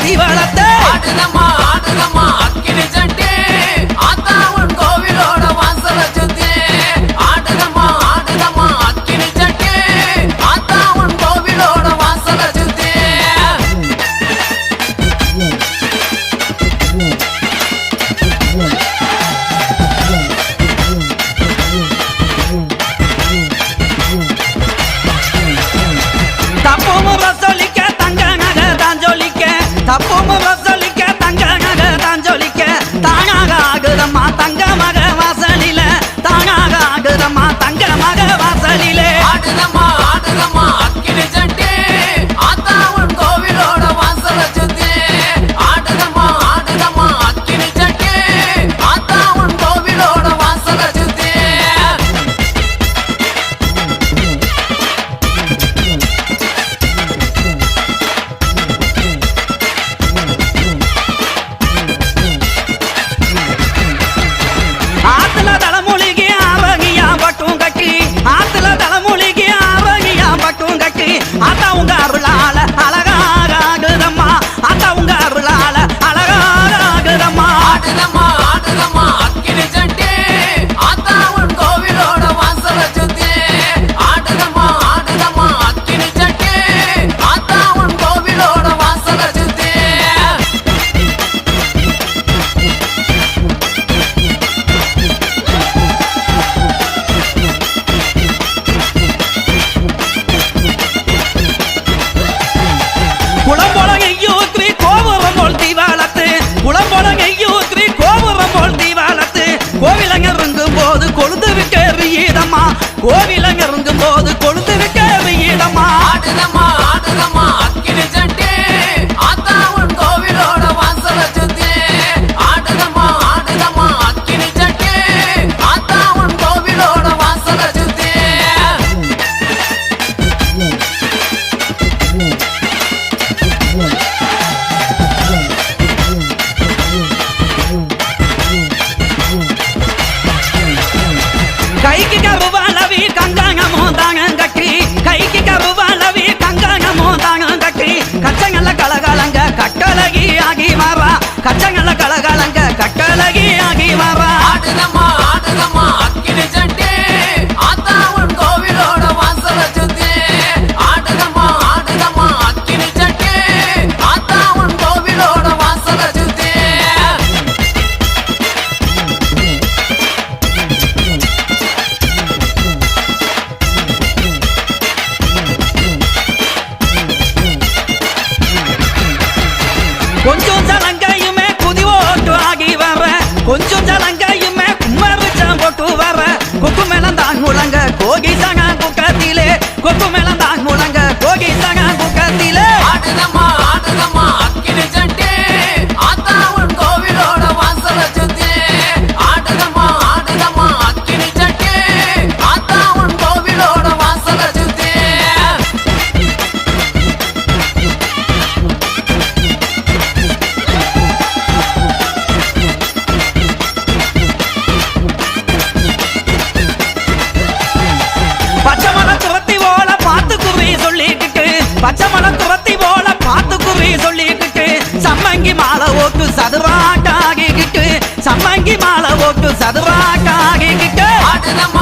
தீவளத்தை ஆடுதம்மா ஆடுதம்மா அக்கினி சட்டி ஆத்தா உன் கோவிலோட வாசல சுத்தி ஆடுதம்மா ஆடுதம்மா அக்கினி சட்டி ஆத்தா உன் கோவிலோட வாசல சுத்தி தப்பும் ரசோலிக்க தங்க நகை தான் ஜொலிக்க தப்பும் ரசோலிக்க தங்க நகை தான் ஜொலிக்க தானாக ஆகுதம்மா தங்க மக வாசலில தானாக ஆகுதம்மா தங்க மக வாசலிலே ஆடுதம்மா ஆடுதம்மா அக்கினி சட்டி ஆத்தா உன் கோவிலோட வாசல சுத்தி ஆடுதம்மா ஆடுதம்மா அக்கினி சட்டி ஆத்தா உன் கோவிலோட வாசல சுத்தி ஆத்துல தலைமொழிக்கு ஆவகியா பட்டும் கட்டி ஆத்துல தலைமொழிக்கு ஆவகியா பட்டும் கட்டி ஆத்தா உங்க அருளால அழகாக ஆகுதம்மா ஆத்தா உங்க அருளால அழகாக ஆகுதம்மா ஆடுதம்மா ஆடுதம்மா அக்கினி சட்டி ஆத்தா உன் கோவிலோட வாசல சுத்தி ஆடுதம்மா ஆடுதம்மா அக்கினி சட்டி ஆத்தா உன் கோவிலோட வாசல சுத்தி குளம்பொழகையூத்ரி கோபுரம் போல் தீவாளத்து குளம்பொழகையூத்ரி கோபுரம் போல் தீவாளத்து கோவிலங்க இருந்தும் போது கொழுந்து விக்க வீதம்மா கோவிலங்க இருந்தும் போது கொழுந்து விக்க வீதம்மா ஆடுதம்மா ஆடுதம்மா அக்கினி சட்டி ஆத்தா உன் கோவிலோட வாசல சுத்தி ஆடுதம்மா ஆடுதம்மா அக்கினி சட்டி ஆத்தா உன் கோவிலோட வாசல சுத்தி கைக்கு கருவாளவி கங்காங்கமோ தாங்க கட்டி கைக்கு கருவாளவி கங்காங்கமோ தாங்க கட்டி கச்சங்கல்ல கலகலங்க கட்டழகி ஆகி மாறா கச்சங்கல்ல கலகலங்க கட்டழகி ஆகி மாறா ஆடுதம்மா ஆடுதம்மா அக்கினி சட்டி ஆத்தா உன் கோவிலோட வாசல சுத்தி ஆடுதம்மா ஆடுதம்மா அக்கினி சட்டி ஆத்தா உன் கோவிலோட வாசல சுத்தி கொஞ்சம் ஜலங்கையுமே குதி ஓட்டு ஆகி வர கொஞ்சம் ஜலங்கையுமே கும்மரிச்சம் போட்டு வர கொக்கு மேலந்தான் முழங்க கோகி சங்க குக்கத்திலே கொக்கு மேலந்தான் முழங்க கோகி சங்க குக்கத்திலே ஆடுதம்மா ஆடுதம்மா அக்கினி சட்டி ஆத்தா உன் கோவிலோட வாசல சுத்தி ஆடுதம்மா ஆடுதம்மா அக்கினி சட்டி ஆத்தா உன் கோவிலோட வாசல சுத்தி பச்சை மலை துரத்தி போல பார்த்து குறி சொல்லிக்கிட்டு பச்சை மலை துரத்தி போல பார்த்து குறி சொல்லிக்கிட்டு சம்மங்கி மாலை ஓட்டு சதுராட்டாகிக்கிட்டு சம்மங்கி மாலை ஓட்டு சதுராட்டாகிக்கிட்டு ஆடுதம்மா